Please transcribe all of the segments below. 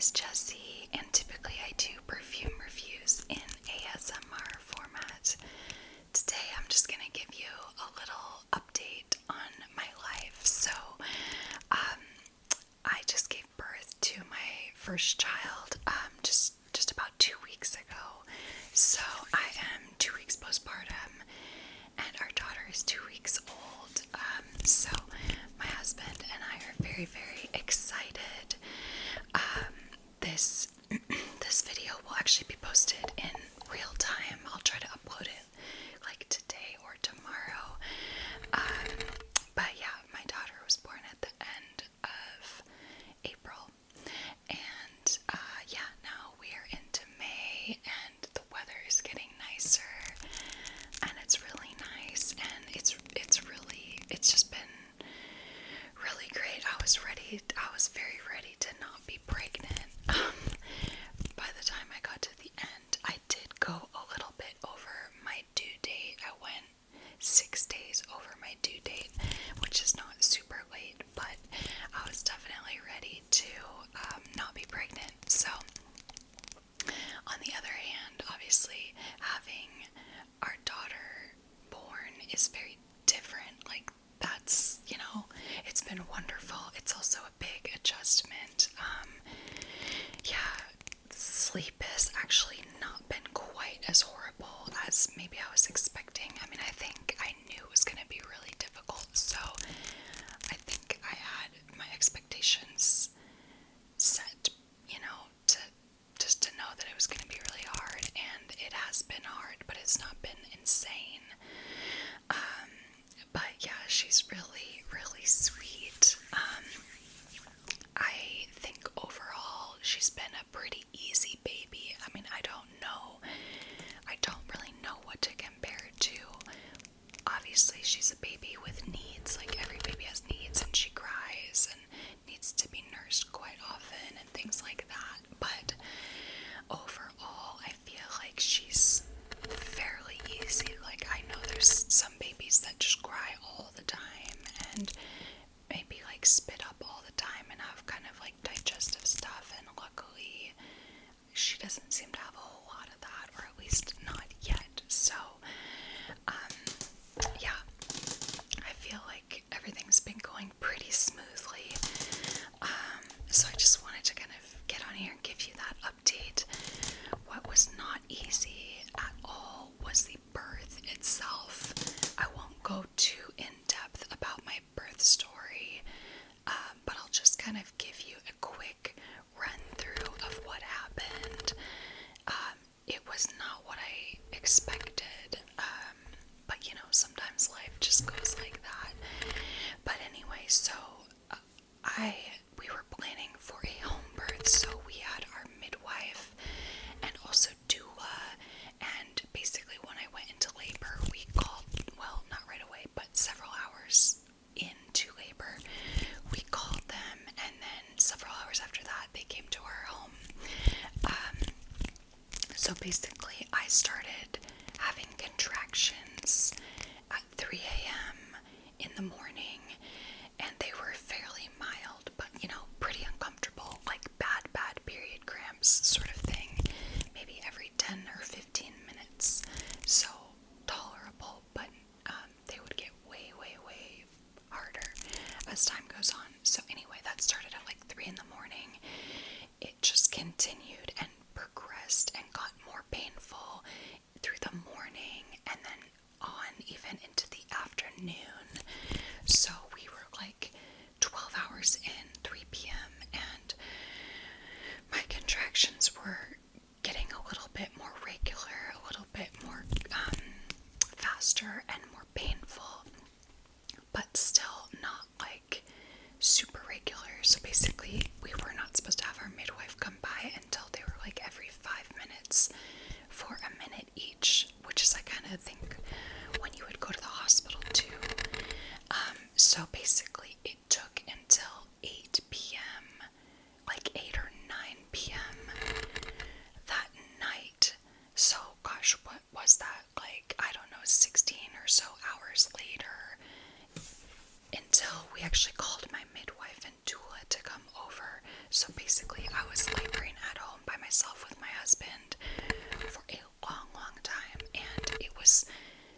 is Jessie, and typically I do perfume reviews in ASMR format. Today I'm just going to give you a little update on my life. So, I just gave birth to my first child just about 2 weeks ago. So I am 2 weeks postpartum, and our daughter is 2 weeks old. So my husband and I are very, very excited. This this video will actually be posted in real time. I'll try to upload it like today or tomorrow. But yeah, my daughter was born at the end of April, and yeah, now we are into May, and the weather is getting nicer, and it's really nice, and it's just been really great. I was very ready to not be pregnant. By the time I got to the end, I did go a little bit over my due date. I went 6 days over my due date, which is not super late, but I was definitely ready to not be pregnant. So, on the other hand, obviously, having our daughter born is very different. Like, that's, it's been wonderful. It's also a big adjustment. Yeah, sleep has actually not been quite as horrible as maybe I was expecting. I mean, I think I knew it was going to be really difficult, so I think I had my expectations set, to just to know that it was going to be really hard, and it has been hard, but it's not been insane. But yeah, she's really, really sweet. I think overall she's been a pretty easy baby. I mean, I don't really know what to compare it to. Obviously, she's a baby with needs, like every baby has needs, and she cries and needs to be nursed quite often and things like that. But overall, I feel like she's fairly easy. Like, I know there's some babies that just cry all the time and maybe like spit up all the time and have kind of like digestive stuff, and luckily she doesn't seem to have a whole lot of that, or at least not yet. So yeah, I feel like everything's been going pretty smoothly. So I just wanted to kind of get on here and give you that update. What was not easy at all was the birth itself. I won't go too in depth about my birth story, but I'll just kind of give you a quick run through of what happened. It was not what I expected, but sometimes life just goes like that. But anyway, so we were planning for a home birth, so we had our midwife and also doula, and basically when I went into labor, we called, well, not right away, but several hours into labor, we called them, and then several hours after that, they came to our home. So basically, I started having contractions at 3 a.m. in the morning, and they were fairly mild, but pretty uncomfortable, like bad period cramps sort of thing, maybe every 10 or 15 minutes. So tolerable, but they would get way harder as time goes on. So anyway, that started at like 3 in the morning. It just continued and progressed and got more painful through the morning, and then on even into the afternoon. So we were like 12 hours in, 3 p.m., and my contractions were getting a little bit more regular, a little bit more faster and more painful, but still not like super regular. So basically, we were not supposed to have our midwife come by until they were like every 5 minutes for a minute each, which is I kind of think when you would go to the hospital too. So basically, it took until 8 So basically, I was laboring at home by myself with my husband for a long, long time, and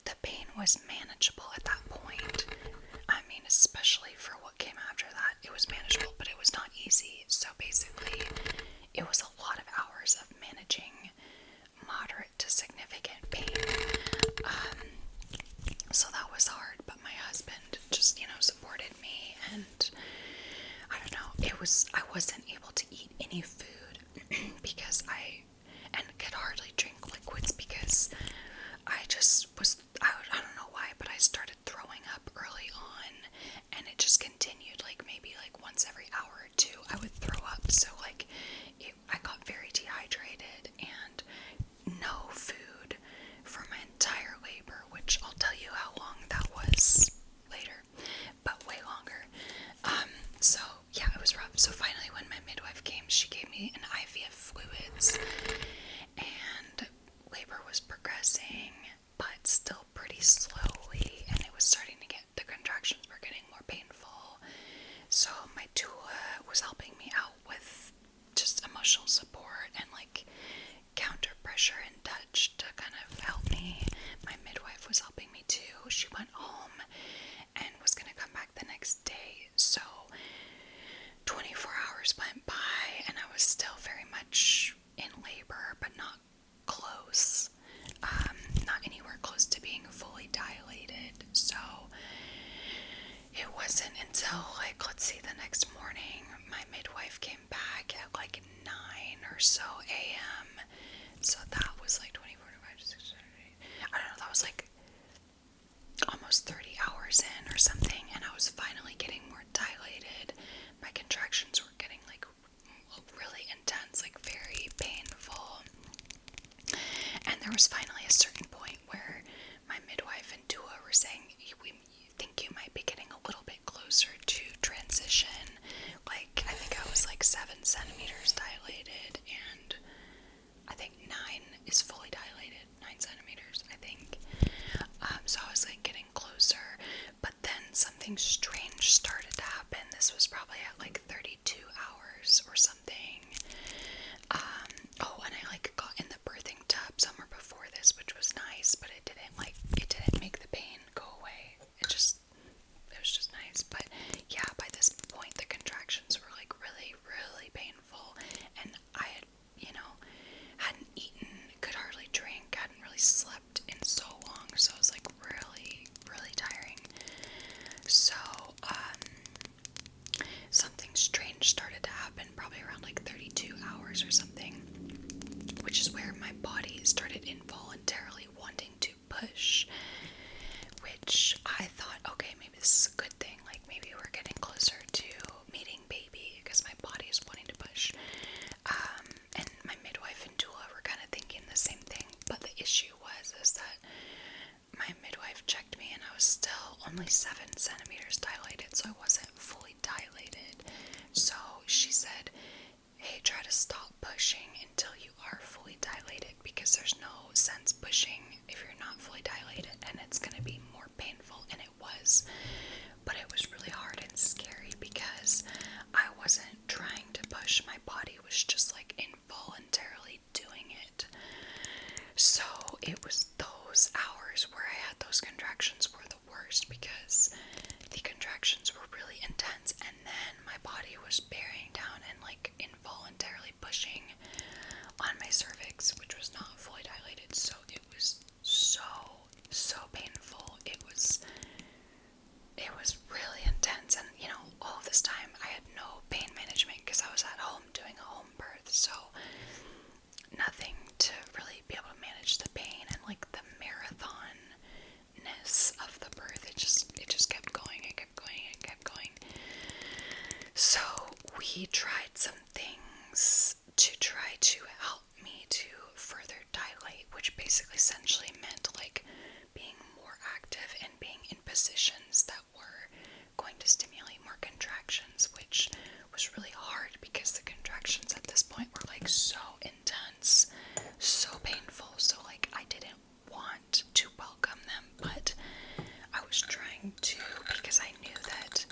the pain was manageable at that point. I mean, especially for what came after that, it was manageable, but it was not easy. So basically, it was a lot of hours of managing moderate to significant pain. So that was hard, but my husband just, supported me, and I don't know, I wasn't able to eat any food because and could hardly drink liquids because I just I don't know why, but I started throwing up early on, and it just continued, maybe once every hour or two, I would throw up, so I got very dehydrated, and no food for my entire labor, which I'll tell you how long that was later, but way longer. So yeah, it was rough. So finally, when my midwife came, she gave me an IV of fluids, and labor was progressing, but still pretty slowly, and it was starting to the contractions were getting more painful. So my doula was helping me out with just emotional support and counter pressure and touch to kind of help me. My midwife was helping me too. She went home and was going to come back the next day. So 24 hours went by, and I was still very much in labor, but not close. Not anywhere close to being fully dilated. So it wasn't until let's see, the next morning, my midwife came back at 9 or so a.m. So that was 24 to 5 to 6, 7, 8. I don't know, that was almost 30 hours in or something, and I was finally getting more dilated. My contractions were getting really intense, very painful. And there was finally a certain point where my midwife and doula were saying, we think you might be getting a little bit closer to transition. I think I was 7 centimeters dilated, and I think 9 is fully dilated, 9 centimeters, I think. So I was getting closer, but then something strange started to happen. This was probably at 32 hours or something. And I got in the birthing tub somewhere before this, which was nice, but it didn't make the pain go away. It was just nice. But yeah, by this point the contractions were really, really painful, and I had, hadn't eaten, could hardly drink, hadn't really slept in so long, so it was really, really tiring. So something strange started to happen probably around 32 hours or something, which is where my body started involuntarily wanting to push, which I thought, okay, maybe this is a good thing, maybe we're getting closer to meeting baby, because my body is wanting to push. And my midwife and doula were kind of thinking the same thing, but the issue is that my midwife checked me and I was still only 7 centimeters dilated, so I wasn't fully dilated. So she said, hey, try to stop pushing until you are fully dilated, because there's no sense pushing if you're not fully dilated, and it's going to be more painful. And it was, but it was really hard and scary because I wasn't trying to push, my body was just involuntarily doing it. So it was those hours where I had those contractions were the worst, because the contractions were really intense, and then my body was bearing down and involuntarily pushing on my cervix, which was not fully dilated. So it was so painful. It was really intense, and all this time I had no pain management because I was at home doing a home birth, so nothing to really be able to manage the pain and the marathon-ness of the birth. It just kept going, it kept going, it kept going. So we tried some things to try to help me to further dilate, which basically essentially meant being more active and being in positions that were going to stimulate more contractions, which was really hard because the contractions at this point were so intense, so painful. So I didn't want to welcome them, but I was trying to, because I knew that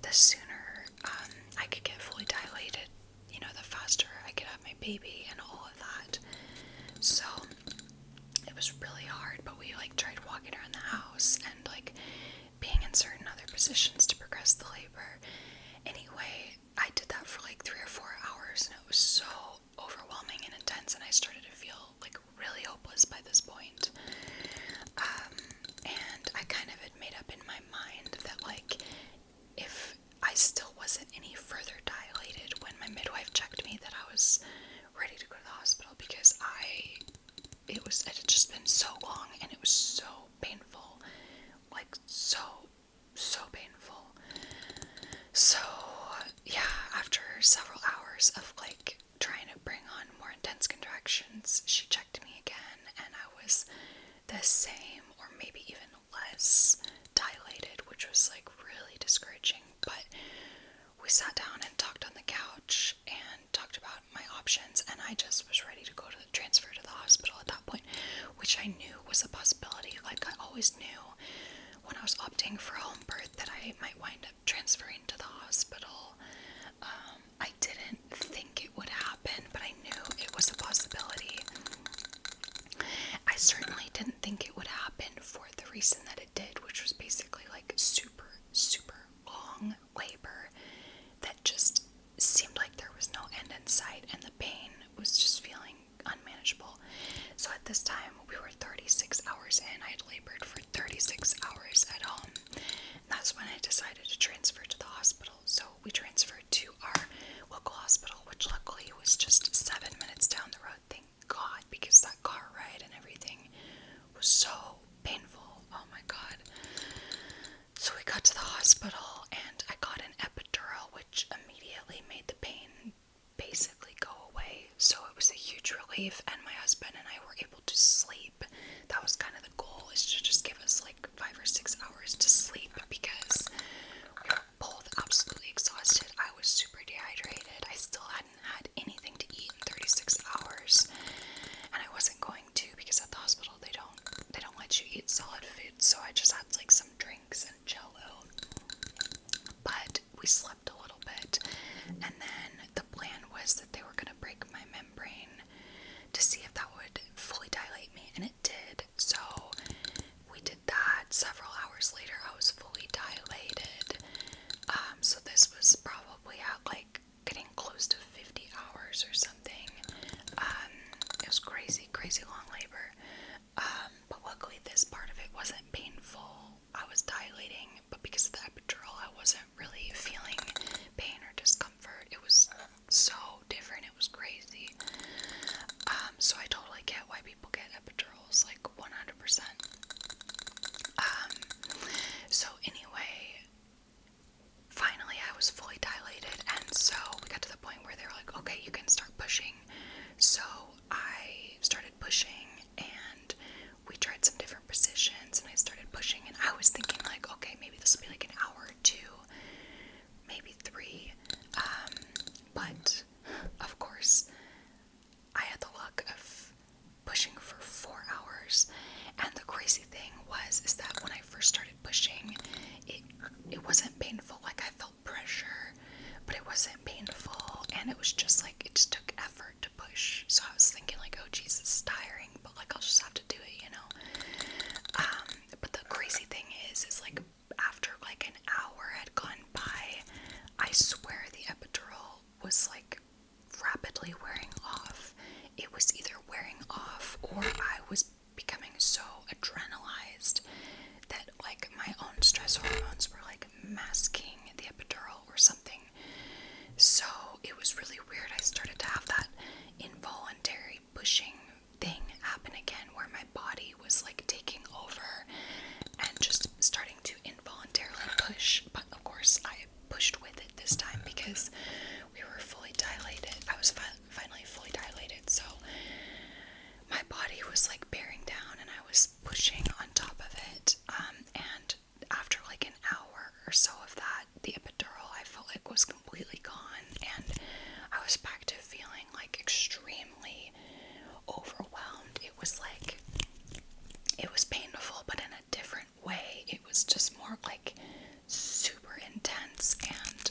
the sooner I could get fully dilated, baby and all of that. So it was really hard, but we like tried walking around the house and like being in certain other positions to progress the labor. Anyway, I did that for like 3 or 4 hours, and it was so overwhelming and intense, and I started to feel like really hopeless by this point. And I kind of had made up in my mind that like if I still wasn't any further dilated when my midwife checked me, that I was ready to go to the hospital, because it had just been so long and it was so painful, like so painful. So yeah, after several hours of like trying to bring on more intense contractions, she checked me again, and I was the same or maybe even less dilated, which was like really discouraging. But we sat down and talked on the couch and talked about my options, and I just was ready to go to the transfer to the hospital at that point, which I knew was a possibility. Like, I always knew when I was opting for home birth that I might wind up transferring to the hospital. I didn't think it would happen, but I knew it was a possibility. I certainly didn't think it would happen for the reason that it did, which was basically like super long labor that just seemed like there was no end in sight, and the pain was just feeling unmanageable. So at this time, we were 36 hours in. I had labored for 36 hours at home. And that's when I decided to transfer to the hospital. So we transferred to our local hospital, which luckily was just 7 minutes down the road. Thank God, because that car ride and everything was so painful. Oh my God. So we got to the hospital and I got an epidural, which immediately made the pain basically go away. So it was a huge relief, and my husband and I were able to sleep. That was kind of the goal, is to just give us like 5 or 6 hours to sleep, because we were both absolutely exhausted. I was super dehydrated. I still hadn't had anything to eat in 36 hours, and I wasn't going to, because at the hospital they don't let you eat solid food. So I just had like some drinks and Jello. But we slept a little bit, and then the plan was that they were going to break my membrane to see if that would fully dilate me, and it did. So we did that. Several hours later, I was fully dilated. So this was probably at like getting close to 50 hours or something. It was crazy long labor. But luckily this part of it wasn't painful. I was dilating, but because of the epidural, I wasn't really feeling pain or discomfort. It was so different. It was crazy. So I totally get why people get epidurals, like 100%. So anyway, finally I was fully dilated, and so we got to the point where they were like, okay, you can start pushing. So I started pushing, and we tried some different positions, and I started pushing, and I was thinking like, okay, maybe this will be like an hour or 2, maybe 3, but of course I had the luck of pushing for 4 hours. And the crazy thing is that when I first started pushing, it wasn't painful. Like, I felt pressure, but it wasn't painful, and it was just like, it just took effort to push. So I was thinking like, oh geez, this is tiring, but like, I'll just have to do it, you know. But the crazy thing is like, after like an hour had gone by, I swear the epidural was like rapidly wearing off. It was either wearing off, or I was becoming so adrenalized that like my own stress hormones were like masking the epidural or something. So it was really weird. I started to have that involuntary pushing thing happen again, where my body was like taking over and just starting to involuntarily push. But of course I pushed with it this time, because we were fully dilated. I was finally fully dilated, so my body was like bearing down, and I was pushing on top of it. And after like an hour or so of that, the epidural, I felt like, was completely gone, and I was back to feeling like extremely overwhelmed. It was like, it was painful, but in a different way. It was just more like super intense, and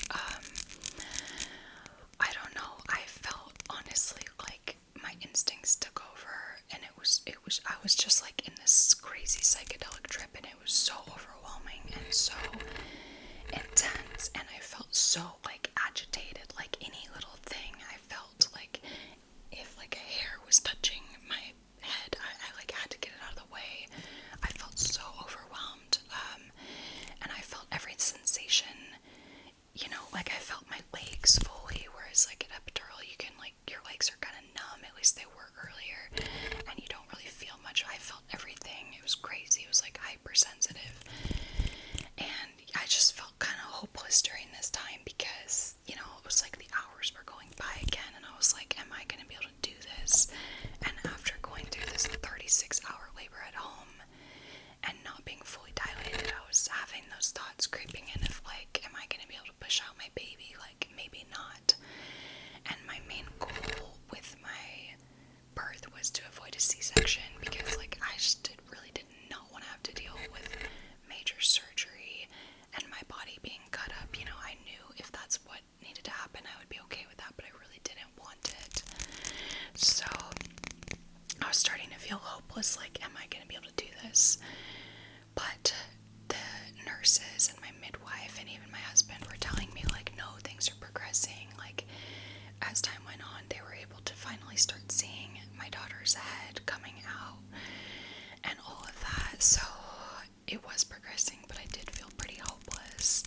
like I felt my legs fully, whereas like an epidural, you can like, your legs are kind of numb, at least they were earlier, and you don't really feel much. I felt everything. It was crazy. It was like hypersensitive, and I just felt kind of hopeless during this time because, you know, it was like the hours were going by again, and I was like, am I going to be able to do this? And after going through this 36-hour labor at home and not being fully dilated, I was having those thoughts creeping in of like, am I going to be able to push out my baby? Like, maybe not. And my main goal with my birth was to avoid a C-section because like I just really did not want to have to deal with major surgery and my body being cut up. You know, I knew if that's what needed to happen, I would be okay with that, but I really didn't want it. So I was starting to feel hopeless, like, am I going to be able to do this? But the nurses and my midwife and even my husband were telling me, like, no, things are progressing. Like, as time went on, they were able to finally start seeing my daughter's head coming out and all of that. So it was progressing, but I did feel pretty hopeless.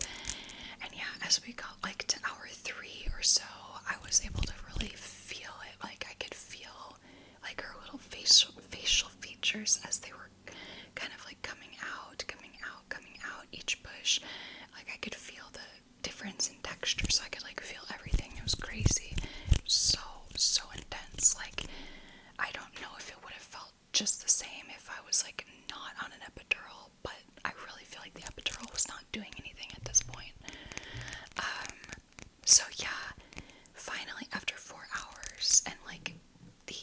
And yeah, as we got like to hour 3 or so, I was able to really feel it. Like I could feel like her little facial features as they were kind of like coming out, each push. Like I could feel the difference in texture, so I could like feel everything. It was crazy. It was so intense. Like I don't know if it would have felt just the same if I was like not on an epidural, but I really feel like the epidural was not doing anything at this point. So yeah, finally after 4 hours and like the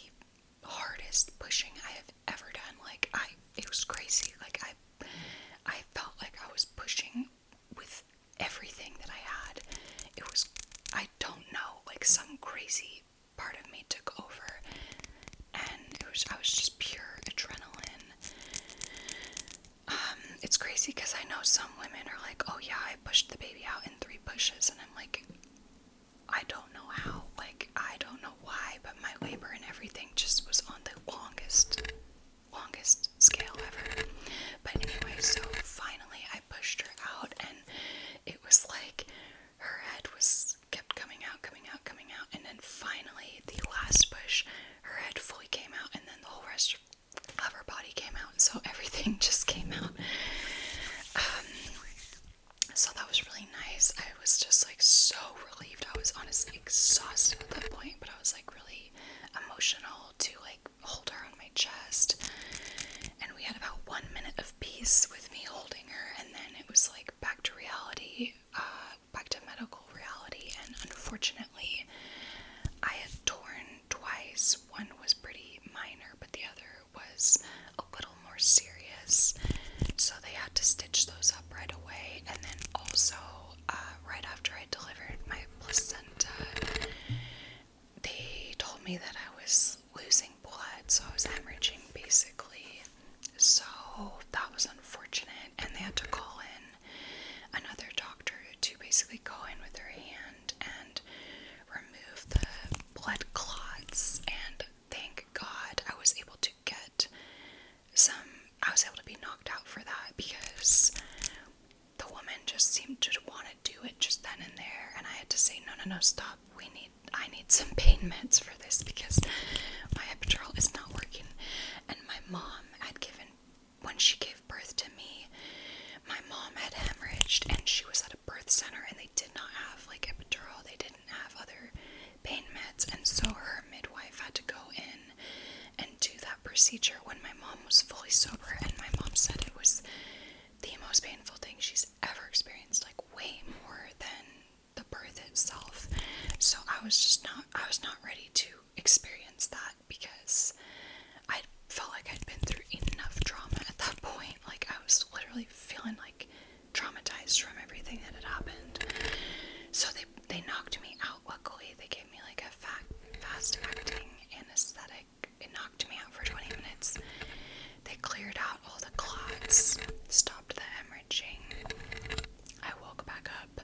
hardest pushing I have ever done, like it was crazy. Like I felt like I was pushing with everything that I had. It was, I don't know, like some crazy part of me took over, and I was just pure adrenaline. It's crazy because I know some women are like, oh yeah, I pushed the baby out in 3 pushes, and I'm like, I don't know how, like, I don't know why, but my labor and everything just was on the longest scale ever. But anyway, so finally I pushed her out, and it was like her head was kept coming out, and then finally the last push, her head fully came out, and then the whole rest of her body came out, so everything just came out. So that was really nice. I was just like so relieved. I was honestly exhausted at that point, but I was like really emotional to like hold her on my chest. And we had about 1 minute of peace with me holding her, and then it was like back to reality, back to medical reality. And unfortunately, I had torn twice. One was pretty minor, but the other was a little more serious. So they had to stitch those up right away. And then also, right after I delivered my placenta, they told me that I was losing blood, so I was hemorrhaging basically. So that was unfortunate, and they had to call in another doctor to basically go in with their hand and remove the blood clots. And thank God I was able to get I was able to be knocked out for that, because the woman just seemed to want to do it just then and there, and I had to say, no, stop, I need some pain meds for this because my epidural is not working. And my mom had when she gave birth to me, my mom had hemorrhaged, and she was at a birth center, and they did not have like epidural, they didn't have other pain meds, and so her midwife had to go in and do that procedure when my mom was fully sober. And my mom said it was the most painful thing she's ever experienced, like way more than the birth itself. So I was not ready to experience that, because I felt like I'd been through enough trauma at that point. Like I was literally feeling like traumatized from everything that had happened. So they knocked me out. Luckily, they gave me like a fast acting anesthetic. It knocked me out for 20 minutes. They cleared out all the clots, stopped the hemorrhaging. I woke back up,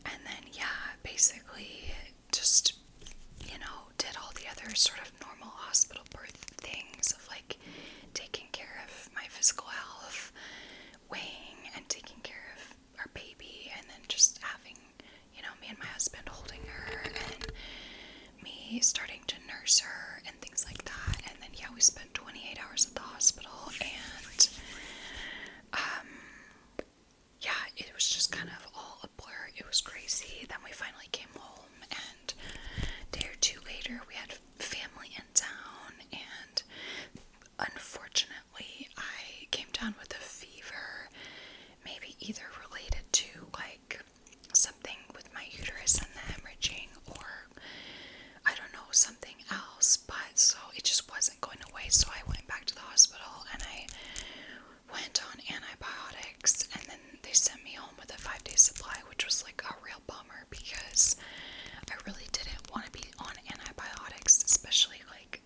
and then yeah, basically just, did all the other sort of normal hospital birth things of like taking care of my physical health, weighing and taking care of our baby, and then just having, me starting to nurse her and things like that. And then, yeah, we spent 28 hours at the hospital, and yeah, it was just kind of all a blur. It was crazy. Then we finally came home, and a day or two later, we had family in town, and unfortunately, I came down with a fever, maybe either related to like something with my uterus and the hemorrhaging, or I don't know, something else, but so it just wasn't going away. So I went back to the hospital and I went on antibiotics, and then they sent me home with a 5-day supply, which was like a real bummer because I really didn't want to be on antibiotics, especially like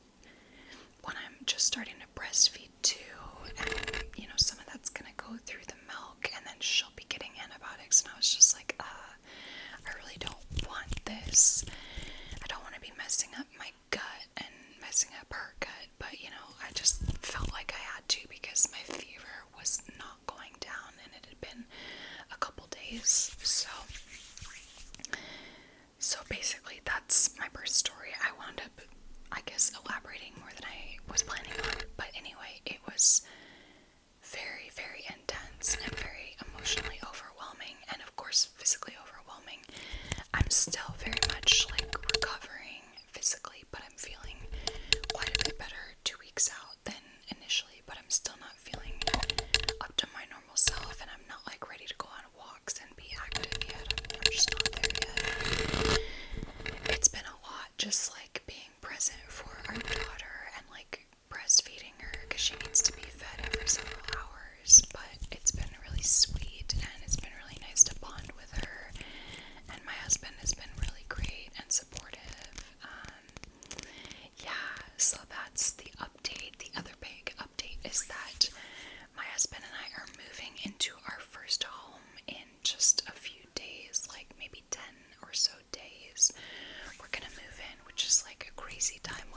when I'm just starting to breastfeed too, and you know, some of that's gonna go through the milk, and then she'll be getting antibiotics, and I was just like, I really don't want this. I don't want to be messing up my gut and messing up her gut, but you know, I just felt like I had to because my fever was not going down, and it had been a couple days. So basically, that's my birth story. I wound up, I guess, elaborating more than I was planning on, but anyway, it was very, very intense and very emotionally overwhelming, and of course, physically overwhelming. I'm still very much like recovering physically, but I'm feeling quite a bit better 2 weeks out than initially, but I'm still not feeling up to my normal self, and I'm not like ready to go on walks and be active yet. I'm just not there yet. It's been a lot, just like being present for our daughter and like breastfeeding her because she needs to be fed every several hours, but it's been really sweet, and it's been really nice to bond with her, and my husband has been really great and supportive. Yeah, so that's the update. The other big update is that my husband and I are moving into our first home in just a few days, like maybe 10 or so days. We're gonna move in, which is like a crazy timeline.